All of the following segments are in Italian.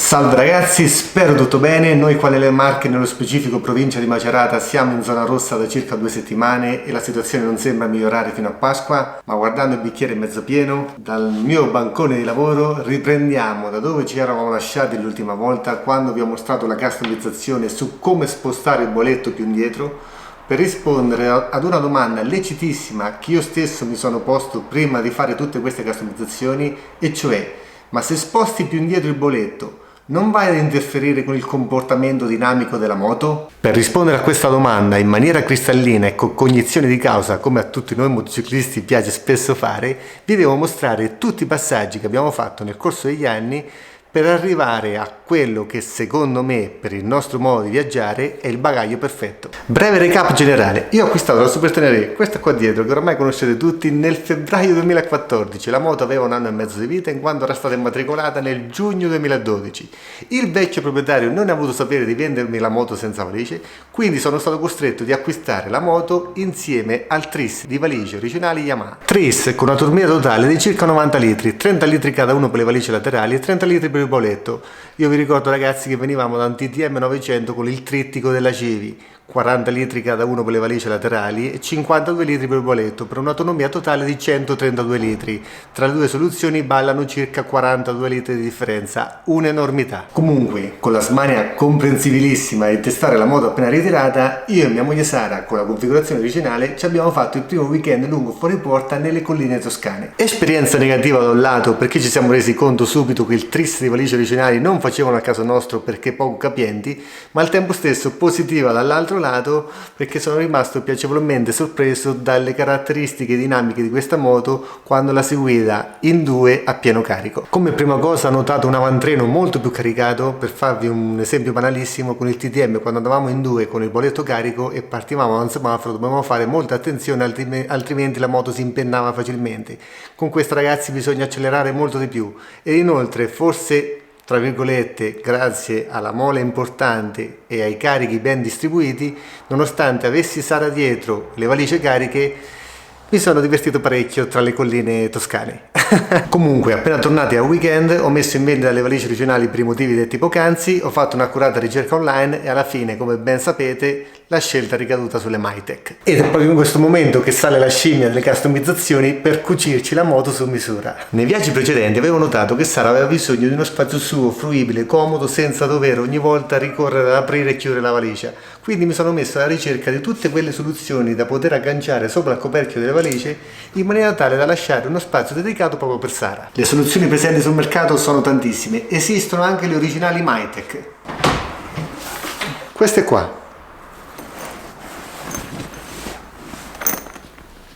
Salve ragazzi, spero tutto bene. Noi qua nelle Marche, nello specifico provincia di Macerata, siamo in zona rossa da circa 2 settimane e la situazione non sembra migliorare fino a Pasqua, ma guardando il bicchiere mezzo pieno, dal mio bancone di lavoro riprendiamo da dove ci eravamo lasciati l'ultima volta, quando vi ho mostrato la customizzazione su come spostare il boletto più indietro, per rispondere ad una domanda lecitissima che io stesso mi sono posto prima di fare tutte queste customizzazioni, e cioè: ma se sposti più indietro il boletto non vai ad interferire con il comportamento dinamico della moto? Per rispondere a questa domanda in maniera cristallina e con cognizione di causa, come a tutti noi motociclisti piace spesso fare, vi devo mostrare tutti i passaggi che abbiamo fatto nel corso degli anni per arrivare a quello che secondo me, per il nostro modo di viaggiare, è il bagaglio perfetto. Breve recap generale: io ho acquistato la Super Tenere, questa qua dietro, che ormai conoscete tutti, nel febbraio 2014. La moto aveva 1 anno e mezzo di vita in quanto era stata immatricolata nel giugno 2012. Il vecchio proprietario non ha voluto sapere di vendermi la moto senza valigie, quindi sono stato costretto di acquistare la moto insieme al tris di valigie originali Yamaha. Tris con una turbina totale di circa 90 litri, 30 litri cada uno per le valigie laterali e 30 litri per il boletto. Io vi ricordo ragazzi che venivamo da un TTM 900 con il trittico della Cevi, 40 litri cada uno per le valigie laterali e 52 litri per il boletto, per un'autonomia totale di 132 litri. Tra le due soluzioni ballano circa 42 litri di differenza, un'enormità. Comunque, con la smania comprensibilissima di testare la moto appena ritirata, io e mia moglie Sara, con la configurazione originale, ci abbiamo fatto il primo weekend lungo fuori porta nelle colline toscane. Esperienza negativa da un lato, perché ci siamo resi conto subito che il tris di valigie originali non facevano a caso nostro perché poco capienti, ma al tempo stesso positiva dall'altro lato, perché sono rimasto piacevolmente sorpreso dalle caratteristiche dinamiche di questa moto quando la si guida in due a pieno carico. Come prima cosa ho notato un avantreno molto più caricato. Per farvi un esempio banalissimo, con il TTM quando andavamo in due con il boletto carico e partivamo da un semaforo dovevamo fare molta attenzione, altrimenti la moto si impennava facilmente. Con questa ragazzi bisogna accelerare molto di più, e inoltre forse tra virgolette grazie alla mole importante e ai carichi ben distribuiti, nonostante avessi Sara dietro le valigie cariche, mi sono divertito parecchio tra le colline toscane. Comunque, appena tornati al weekend, ho messo in vendita le valigie originali per i motivi detti poc'anzi, ho fatto un'accurata ricerca online e alla fine, come ben sapete, la scelta è ricaduta sulle Maitec. Ed è proprio in questo momento che sale la scimmia delle customizzazioni per cucirci la moto su misura. Nei viaggi precedenti avevo notato che Sara aveva bisogno di uno spazio suo, fruibile, comodo, senza dover ogni volta ricorrere ad aprire e chiudere la valigia. Quindi mi sono messo alla ricerca di tutte quelle soluzioni da poter agganciare sopra il coperchio delle valigie in maniera tale da lasciare uno spazio dedicato proprio per Sara. Le soluzioni presenti sul mercato sono tantissime, esistono anche le originali Maitec. Queste qua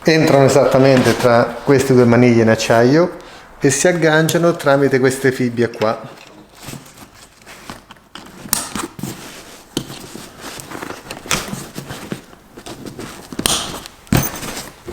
entrano esattamente tra queste due maniglie in acciaio e si agganciano tramite queste fibbie qua.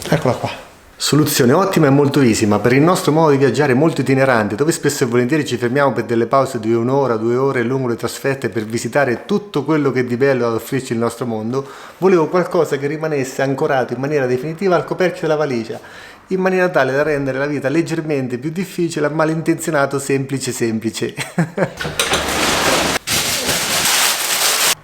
Eccola qua. Soluzione ottima e molto easy, ma per il nostro modo di viaggiare molto itinerante, dove spesso e volentieri ci fermiamo per delle pause di 1 ora, 2 ore lungo le trasferte per visitare tutto quello che di bello ha da offrirci il nostro mondo, volevo qualcosa che rimanesse ancorato in maniera definitiva al coperchio della valigia, in maniera tale da rendere la vita leggermente più difficile a malintenzionato semplice.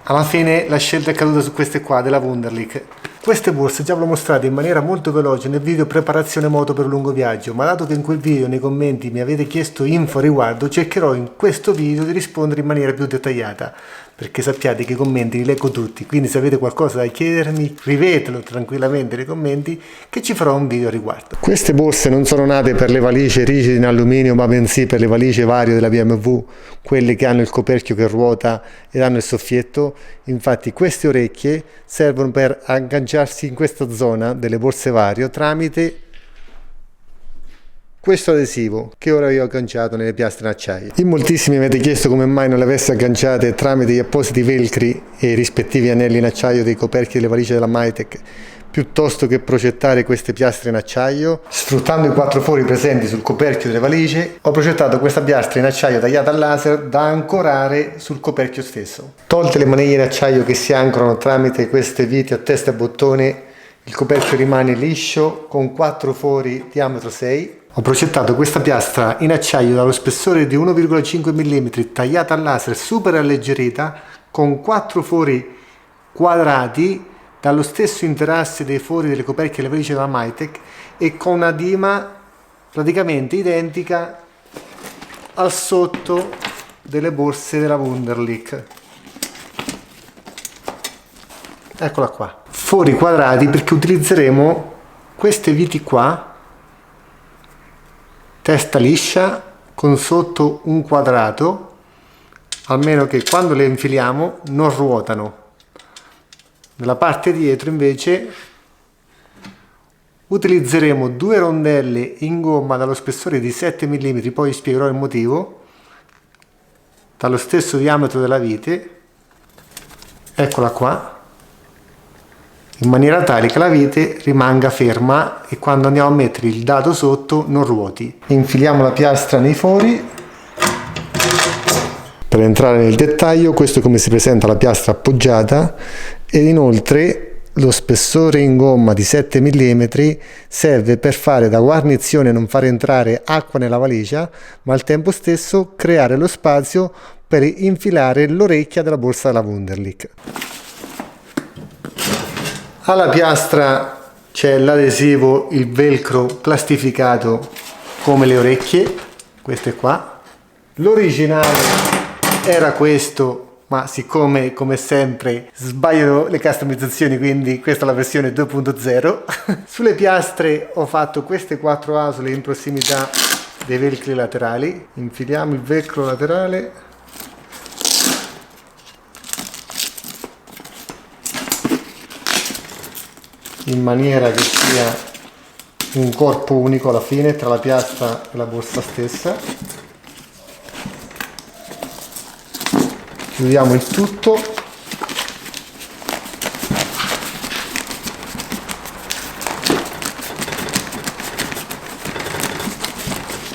Alla fine la scelta è caduta su queste qua della Wunderlich. Queste borse già ve l'ho mostrate in maniera molto veloce nel video preparazione moto per lungo viaggio, ma dato che in quel video nei commenti mi avete chiesto info a riguardo, cercherò in questo video di rispondere in maniera più dettagliata, perché sappiate che i commenti li leggo tutti, quindi se avete qualcosa da chiedermi scrivetelo tranquillamente nei commenti che ci farò un video a riguardo. Queste borse non sono nate per le valigie rigide in alluminio, ma bensì per le valigie vario della BMW, quelle che hanno il coperchio che ruota ed hanno il soffietto. Infatti queste orecchie servono per agganciarsi in questa zona delle borse vario tramite questo adesivo che ora vi ho agganciato nelle piastre in acciaio. In moltissimi mi avete chiesto come mai non le avessi agganciate tramite gli appositi velcri e i rispettivi anelli in acciaio dei coperchi delle valigie della Maitec, piuttosto che progettare queste piastre in acciaio. Sfruttando i 4 fori presenti sul coperchio delle valigie, ho progettato questa piastra in acciaio tagliata a laser da ancorare sul coperchio stesso. Tolte le maniglie in acciaio che si ancorano tramite queste viti a testa e bottone, il coperchio rimane liscio con 4 fori diametro 6. Ho progettato questa piastra in acciaio dallo spessore di 1,5 mm, tagliata al laser, super alleggerita, con 4 fori quadrati dallo stesso interasse dei fori delle coperchie delle valigie della Mytek e con una dima praticamente identica al sotto delle borse della Wunderlich. Eccola qua. Fori quadrati perché utilizzeremo queste viti qua, testa liscia con sotto un quadrato, almeno che quando le infiliamo non ruotano. Nella parte dietro invece utilizzeremo 2 rondelle in gomma dallo spessore di 7 mm, poi spiegherò il motivo, dallo stesso diametro della vite, eccola qua, in maniera tale che la vite rimanga ferma e quando andiamo a mettere il dado sotto non ruoti. Infiliamo la piastra nei fori. Per entrare nel dettaglio, questo è come si presenta la piastra appoggiata, ed inoltre lo spessore in gomma di 7 mm serve per fare da guarnizione, non fare entrare acqua nella valigia, ma al tempo stesso creare lo spazio per infilare l'orecchia della borsa della Wunderlich. Alla piastra c'è l'adesivo, il velcro plastificato come le orecchie, queste qua. L'originale era questo, ma siccome come sempre sbaglio le customizzazioni, quindi questa è la versione 2.0. Sulle piastre ho fatto queste 4 asole in prossimità dei velcri laterali. Infiliamo il velcro laterale. In maniera che sia un corpo unico alla fine tra la piastra e la borsa stessa. Chiudiamo il tutto.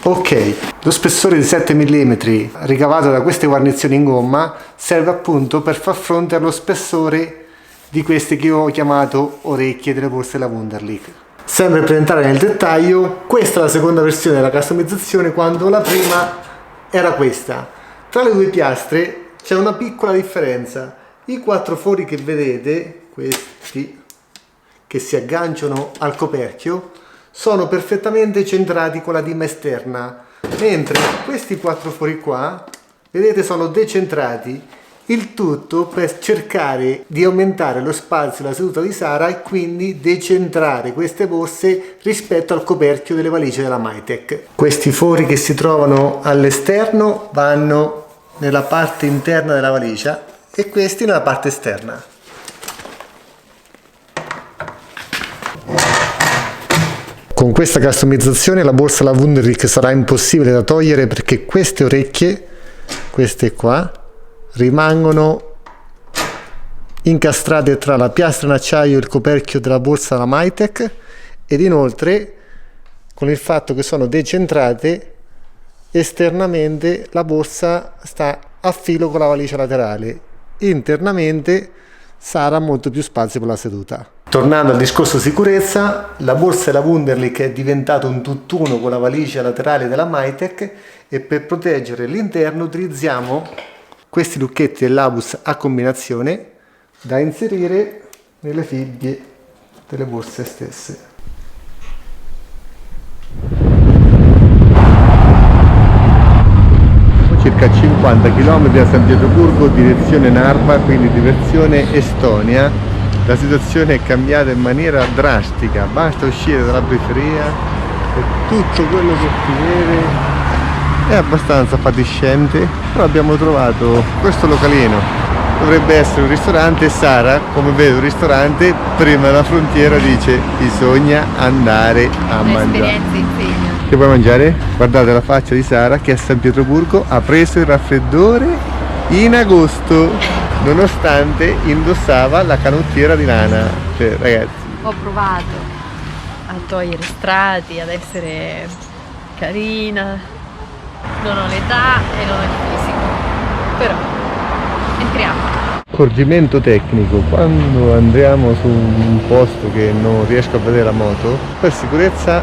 Ok, lo spessore di 7 mm ricavato da queste guarnizioni in gomma serve appunto per far fronte allo spessore di queste che ho chiamato orecchie delle borse della Wunderlich. Sempre per entrare nel dettaglio, questa è la seconda versione della customizzazione, quando la prima era questa. Tra le due piastre c'è una piccola differenza. I 4 fori che vedete, questi che si agganciano al coperchio, sono perfettamente centrati con la dima esterna, mentre questi 4 fori qua, vedete, sono decentrati. Il tutto per cercare di aumentare lo spazio della seduta di Sara e quindi decentrare queste borse rispetto al coperchio delle valigie della Mytek. Questi fori che si trovano all'esterno vanno nella parte interna della valigia e questi nella parte esterna. Con questa customizzazione la borsa della Wunderlich sarà impossibile da togliere perché queste orecchie, queste qua, rimangono incastrate tra la piastra in acciaio e il coperchio della borsa della Mytek, ed inoltre con il fatto che sono decentrate esternamente la borsa sta a filo con la valigia laterale, internamente sarà molto più spazio per la seduta. Tornando al discorso sicurezza, la borsa della Wunderlich è diventata un tutt'uno con la valigia laterale della Mytek e per proteggere l'interno utilizziamo questi lucchetti dell'Abus a combinazione da inserire nelle fibbie delle borse stesse. Circa 50 km da San Pietroburgo, direzione Narva, quindi direzione Estonia. La situazione è cambiata in maniera drastica, basta uscire dalla periferia e tutto quello che si vede è abbastanza fatiscente, però abbiamo trovato questo localino, dovrebbe essere un ristorante e Sara, come vedo un ristorante prima della frontiera, dice bisogna andare a mangiare. Che vuoi mangiare? Guardate la faccia di Sara che a San Pietroburgo ha preso il raffreddore in agosto nonostante indossava la canottiera di lana. Cioè, ragazzi, ho provato a togliere strati, ad essere carina. Non ho l'età e non ho il fisico, però entriamo. Accorgimento tecnico: quando andiamo su un posto che non riesco a vedere la moto, per sicurezza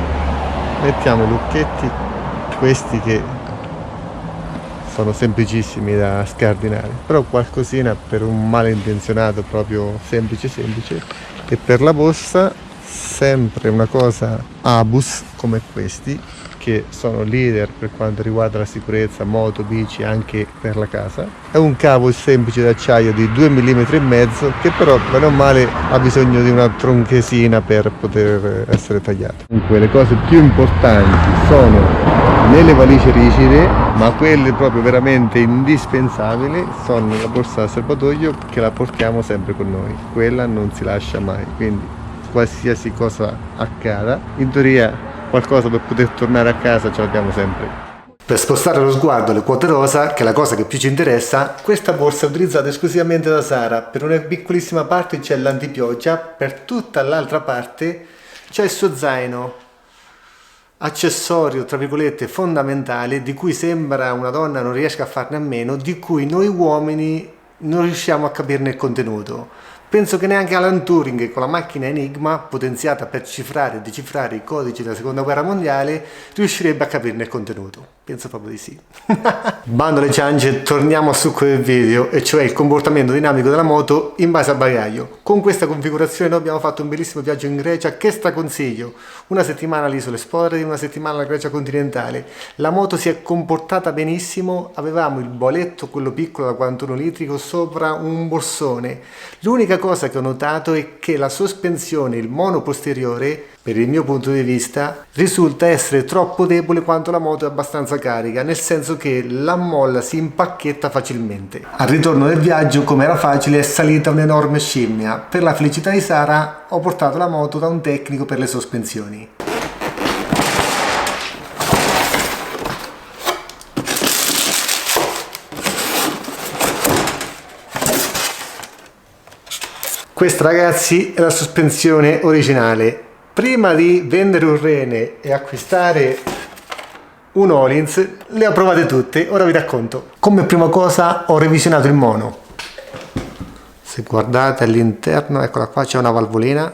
mettiamo i lucchetti, questi che sono semplicissimi da scardinare, però qualcosina per un malintenzionato proprio semplice. E per la borsa sempre una cosa Abus come questi, che sono leader per quanto riguarda la sicurezza moto, bici, anche per la casa. È un cavo semplice d'acciaio di 2,5 mm che però bene o male ha bisogno di una tronchesina per poter essere tagliato. Dunque le cose più importanti sono nelle valigie rigide, ma quelle proprio veramente indispensabili sono la borsa da serbatoio, che la portiamo sempre con noi, quella non si lascia mai, quindi qualsiasi cosa accada, in teoria qualcosa per poter tornare a casa ce l'abbiamo sempre. Per spostare lo sguardo alle quote rosa, che è la cosa che più ci interessa, questa borsa è utilizzata esclusivamente da Sara. Per una piccolissima parte c'è l'antipioggia, per tutta l'altra parte c'è il suo zaino, accessorio tra virgolette fondamentale, di cui sembra una donna non riesca a farne a meno, di cui noi uomini non riusciamo a capirne il contenuto. Penso che neanche Alan Turing, con la macchina Enigma potenziata per cifrare e decifrare i codici della seconda guerra mondiale, riuscirebbe a capirne il contenuto. Penso proprio di sì. Bando alle ciance, torniamo al succo del video, e cioè il comportamento dinamico della moto in base al bagaglio. Con questa configurazione noi abbiamo fatto un bellissimo viaggio in Grecia che straconsiglio. Una settimana alle isole Sporadi, una settimana alla Grecia continentale. La moto si è comportata benissimo, avevamo il boletto, quello piccolo da 41 litri, sopra un borsone. L'unica cosa che ho notato è che la sospensione, il mono posteriore, per il mio punto di vista, risulta essere troppo debole quanto la moto è abbastanza carica, nel senso che la molla si impacchetta facilmente. Al ritorno del viaggio, come era facile, è salita un'enorme scimmia. Per la felicità di Sara ho portato la moto da un tecnico per le sospensioni. Questa, ragazzi, è la sospensione originale. Prima di vendere un rene e acquistare un Öhlins, le ho provate tutte, ora vi racconto. Come prima cosa ho revisionato il mono. Se guardate all'interno, eccola qua, c'è una valvolina,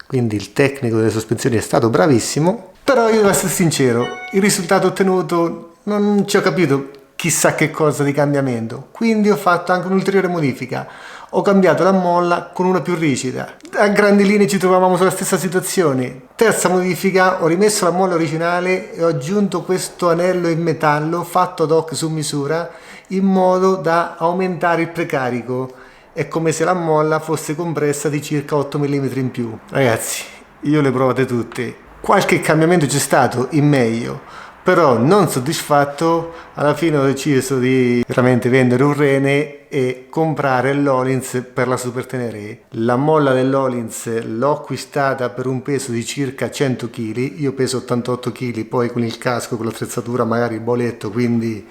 quindi il tecnico delle sospensioni è stato bravissimo, però io devo essere sincero, il risultato ottenuto non ci ho capito chissà che cosa di cambiamento, quindi ho fatto anche un'ulteriore modifica. Ho cambiato la molla con una più rigida. A grandi linee ci trovavamo sulla stessa situazione. Terza modifica, ho rimesso la molla originale e ho aggiunto questo anello in metallo fatto ad hoc su misura in modo da aumentare il precarico. È come se la molla fosse compressa di circa 8 mm in più. Ragazzi, io le provate tutte. Qualche cambiamento c'è stato in meglio, però non soddisfatto, alla fine ho deciso di veramente vendere un rene e comprare l'Öhlins per la Super Tenere. La molla dell'Öhlins l'ho acquistata per un peso di circa 100 kg, io peso 88 kg, poi con il casco, con l'attrezzatura, magari il boletto, quindi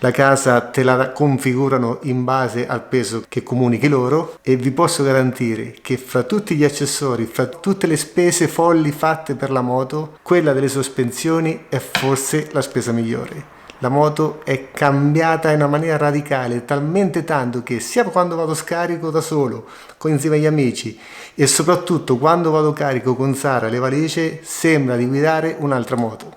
la casa te la configurano in base al peso che comunichi loro, e vi posso garantire che fra tutti gli accessori, fra tutte le spese folli fatte per la moto, quella delle sospensioni è forse la spesa migliore. La moto è cambiata in una maniera radicale, talmente tanto che sia quando vado scarico da solo, insieme agli amici, e soprattutto quando vado carico con Sara le valigie, sembra di guidare un'altra moto.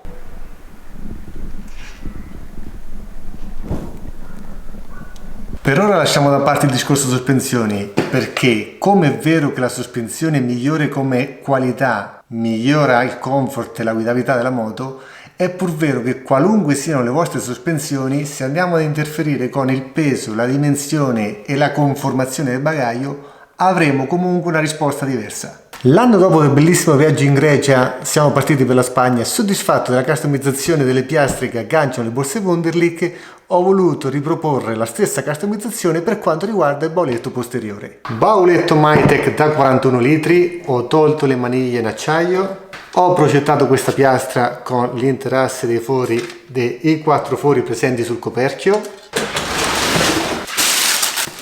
Per ora lasciamo da parte il discorso sospensioni, perché come è vero che la sospensione migliore come qualità migliora il comfort e la guidabilità della moto, è pur vero che qualunque siano le vostre sospensioni, se andiamo ad interferire con il peso, la dimensione e la conformazione del bagaglio, avremo comunque una risposta diversa. L'anno dopo del bellissimo viaggio in Grecia siamo partiti per la Spagna. Soddisfatto della customizzazione delle piastre che agganciano le borse Wunderlich, ho voluto riproporre la stessa customizzazione per quanto riguarda il bauletto posteriore. Bauletto Mytec da 41 litri, ho tolto le maniglie in acciaio, ho progettato questa piastra con l'interasse dei fori dei 4 fori presenti sul coperchio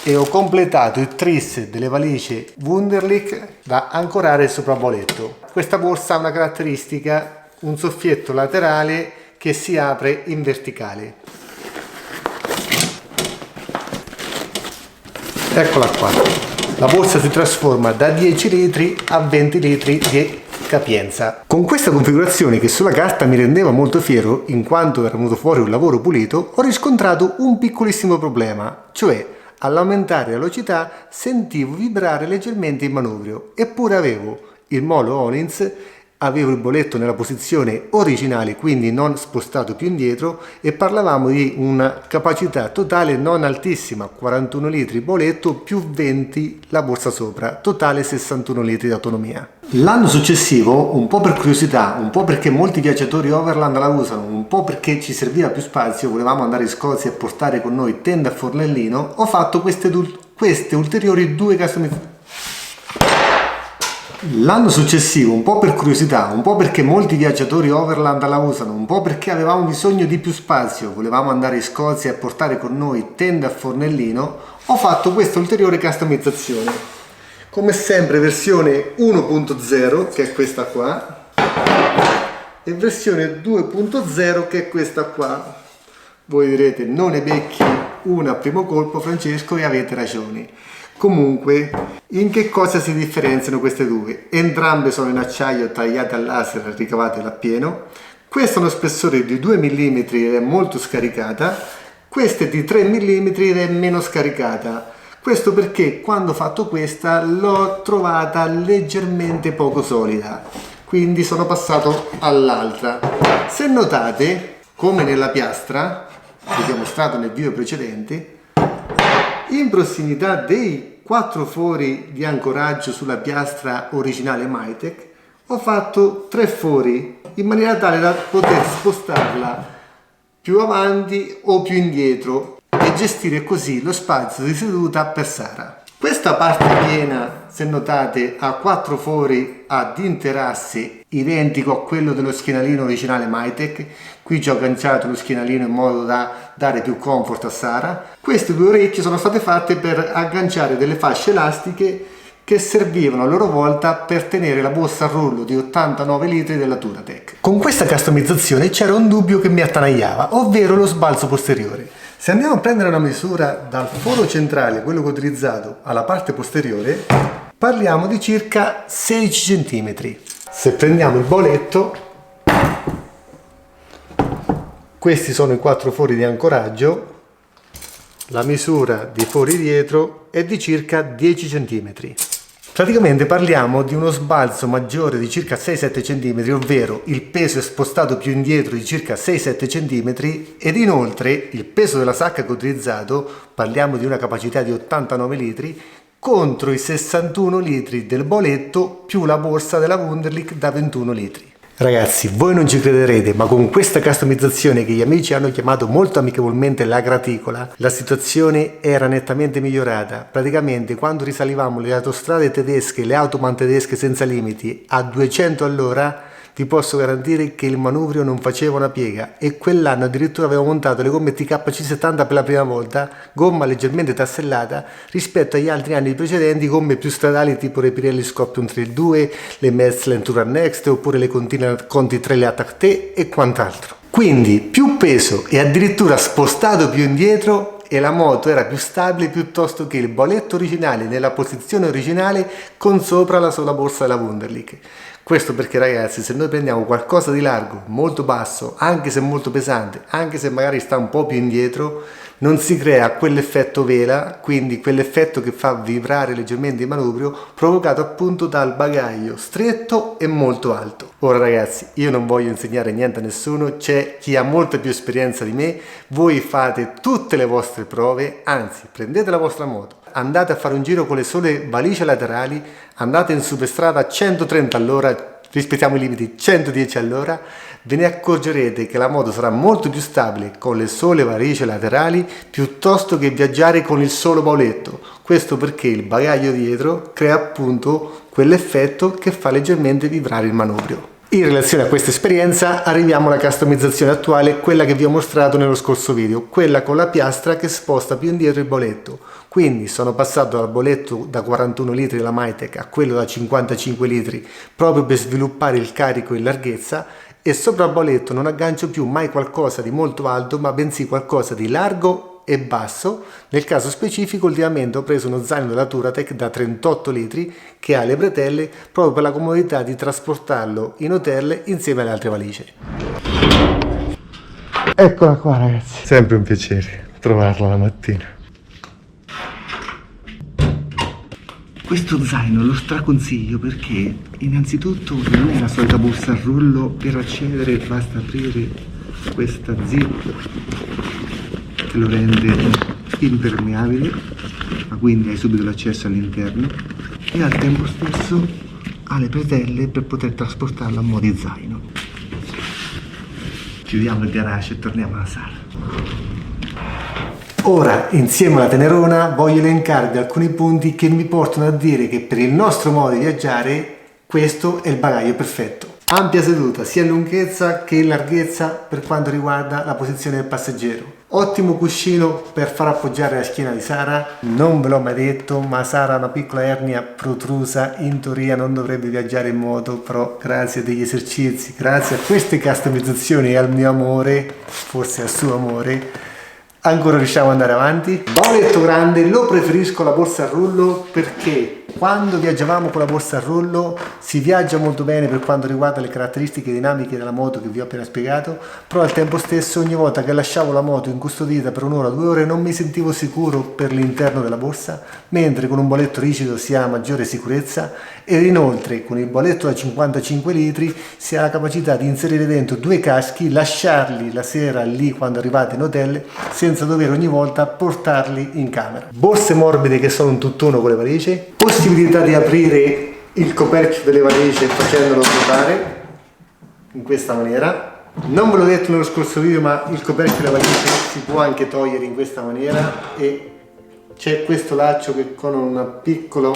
e ho completato il tris delle valigie Wunderlich da ancorare sopra il bauletto. Questa borsa ha una caratteristica, un soffietto laterale che si apre in verticale. Eccola qua. La borsa si trasforma da 10 litri a 20 litri di capienza. Con questa configurazione, che sulla carta mi rendeva molto fiero in quanto era venuto fuori un lavoro pulito, ho riscontrato un piccolissimo problema, cioè all'aumentare la velocità sentivo vibrare leggermente il manubrio, eppure avevo il molo Öhlins, avevo il boletto nella posizione originale, quindi non spostato più indietro, e parlavamo di una capacità totale non altissima, 41 litri boletto più 20 la borsa sopra, totale 61 litri di autonomia. L'anno successivo, un po' per curiosità, un po' perché molti viaggiatori overland la usano, un po' perché ci serviva più spazio, volevamo andare in Scozia e portare con noi tende a fornellino, ho fatto queste ulteriori due customizzazioni. L'anno successivo, un po' per curiosità, un po' perché molti viaggiatori overland la usano, un po' perché avevamo bisogno di più spazio, volevamo andare in Scozia e portare con noi tende a fornellino, ho fatto questa ulteriore customizzazione. Come sempre versione 1.0, che è questa qua, e versione 2.0, che è questa qua. Voi direte, non ne becchi una a primo colpo, Francesco, e avete ragione. Comunque, in che cosa si differenziano queste due? Entrambe sono in acciaio tagliate al laser e ricavate l'appieno. Questa ha uno spessore di 2 mm ed è molto scaricata, questa è di 3 mm ed è meno scaricata. Questo perché quando ho fatto questa l'ho trovata leggermente poco solida, quindi sono passato all'altra. Se notate, come nella piastra, che vi ho mostrato nel video precedente, in prossimità dei 4 fori di ancoraggio sulla piastra originale Mitec ho fatto 3 fori in maniera tale da poter spostarla più avanti o più indietro e gestire così lo spazio di seduta per Sara. Questa parte piena, se notate, ha 4 fori ad interasse identico a quello dello schienalino originale Mitec. Qui ci ho agganciato lo schienalino in modo da dare più comfort a Sara. Queste due orecchie sono state fatte per agganciare delle fasce elastiche che servivano a loro volta per tenere la borsa a rullo di 89 litri della Turatec. Con questa customizzazione c'era un dubbio che mi attanagliava, ovvero lo sbalzo posteriore. Se andiamo a prendere una misura dal foro centrale, quello che ho utilizzato, alla parte posteriore, parliamo di circa 16 cm. Se prendiamo il boletto, questi sono i 4 fori di ancoraggio, la misura di fori dietro è di circa 10 cm. Praticamente parliamo di uno sbalzo maggiore di circa 6-7 cm, ovvero il peso è spostato più indietro di circa 6-7 cm ed inoltre il peso della sacca che ho utilizzato, parliamo di una capacità di 89 litri, contro i 61 litri del boletto più la borsa della Wunderlich da 21 litri. Ragazzi, voi non ci crederete, ma con questa customizzazione che gli amici hanno chiamato molto amichevolmente la graticola, la situazione era nettamente migliorata. Praticamente quando risalivamo le autostrade tedesche, le autobahn tedesche senza limiti a 200 all'ora, vi posso garantire che il manubrio non faceva una piega, e quell'anno addirittura avevo montato le gomme TKC70 per la prima volta, gomma leggermente tassellata rispetto agli altri anni precedenti, gomme più stradali tipo le Pirelli Scorpion Trail 2, le Mezland Touran Next oppure le Conti Trail Attack T e quant'altro. Quindi più peso e addirittura spostato più indietro, e la moto era più stabile piuttosto che il boletto originale nella posizione originale con sopra la sola borsa della Wunderlich. Questo perché, ragazzi, se noi prendiamo qualcosa di largo, molto basso, anche se molto pesante, anche se magari sta un po' più indietro, non si crea quell'effetto vela, quindi quell'effetto che fa vibrare leggermente il manubrio, provocato appunto dal bagaglio stretto e molto alto. Ora, ragazzi, io non voglio insegnare niente a nessuno, c'è chi ha molta più esperienza di me, voi fate tutte le vostre prove, anzi prendete la vostra moto, andate a fare un giro con le sole valigie laterali, andate in superstrada a 130 all'ora, rispettiamo i limiti 110 all'ora, ve ne accorgerete che la moto sarà molto più stabile con le sole valigie laterali piuttosto che viaggiare con il solo boletto. Questo perché il bagaglio dietro crea appunto quell'effetto che fa leggermente vibrare il manubrio. In relazione a questa esperienza arriviamo alla customizzazione attuale, quella che vi ho mostrato nello scorso video, quella con la piastra che sposta più indietro il boletto. Quindi sono passato dal boletto da 41 litri della Mitec a quello da 55 litri proprio per sviluppare il carico in larghezza, e sopra il boletto non aggancio più mai qualcosa di molto alto, ma bensì qualcosa di largo e basso. Nel caso specifico ultimamente ho preso uno zaino della Touratech da 38 litri che ha le bretelle proprio per la comodità di trasportarlo in hotel insieme alle altre valigie. Eccola qua ragazzi, sempre un piacere trovarla la mattina. Questo zaino lo straconsiglio perché innanzitutto non è la solita borsa a rullo. Per accedere basta aprire questa zip che lo rende impermeabile, ma quindi hai subito l'accesso all'interno, e al tempo stesso ha le bretelle per poter trasportarlo a mo' di zaino. Chiudiamo il garage e torniamo alla sala. Ora, insieme alla Tenerona, voglio elencarvi alcuni punti che mi portano a dire che per il nostro modo di viaggiare questo è il bagaglio perfetto. Ampia seduta, sia in lunghezza che in larghezza per quanto riguarda la posizione del passeggero. Ottimo cuscino per far appoggiare la schiena di Sara. Non ve l'ho mai detto, ma Sara ha una piccola ernia protrusa, in teoria non dovrebbe viaggiare in moto, però grazie degli esercizi, grazie a queste customizzazioni e al mio amore, forse al suo amore, ancora riusciamo ad andare avanti. Bauletto grande, lo preferisco alla borsa a rullo perché quando viaggiavamo con la borsa a rullo si viaggia molto bene per quanto riguarda le caratteristiche dinamiche della moto che vi ho appena spiegato, però al tempo stesso ogni volta che lasciavo la moto incustodita per un'ora o 2 ore non mi sentivo sicuro per l'interno della borsa, mentre con un boletto rigido si ha maggiore sicurezza e inoltre con il boletto da 55 litri si ha la capacità di inserire dentro 2 caschi, lasciarli la sera lì quando arrivate in hotel senza dover ogni volta portarli in camera. Borse morbide che sono un tutt'uno con le valigie, possibilità di aprire il coperchio delle valigie facendolo ruotare in questa maniera. Non ve l'ho detto nello scorso video, ma il coperchio della valigia si può anche togliere in questa maniera e c'è questo laccio che con un piccolo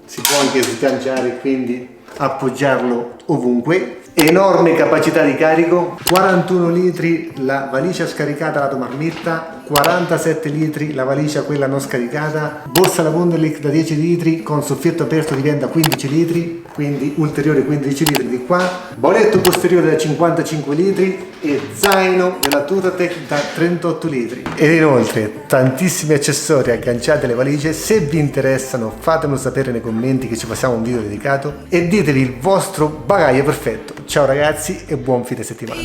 si può anche sganciare, quindi appoggiarlo ovunque. Enorme capacità di carico, 41 litri la valigia scaricata lato marmitta, 47 litri la valigia quella non scaricata, borsa la Wunderlich da 10 litri con soffietto aperto diventa 15 litri, quindi ulteriori 15 litri di qua, boletto posteriore da 55 litri e zaino della Touratech da 38 litri. Ed inoltre tantissimi accessori agganciati alle valigie. Se vi interessano fatemelo sapere nei commenti che ci facciamo un video dedicato e diteli il vostro bagaglio perfetto. Ciao ragazzi e buon fine settimana.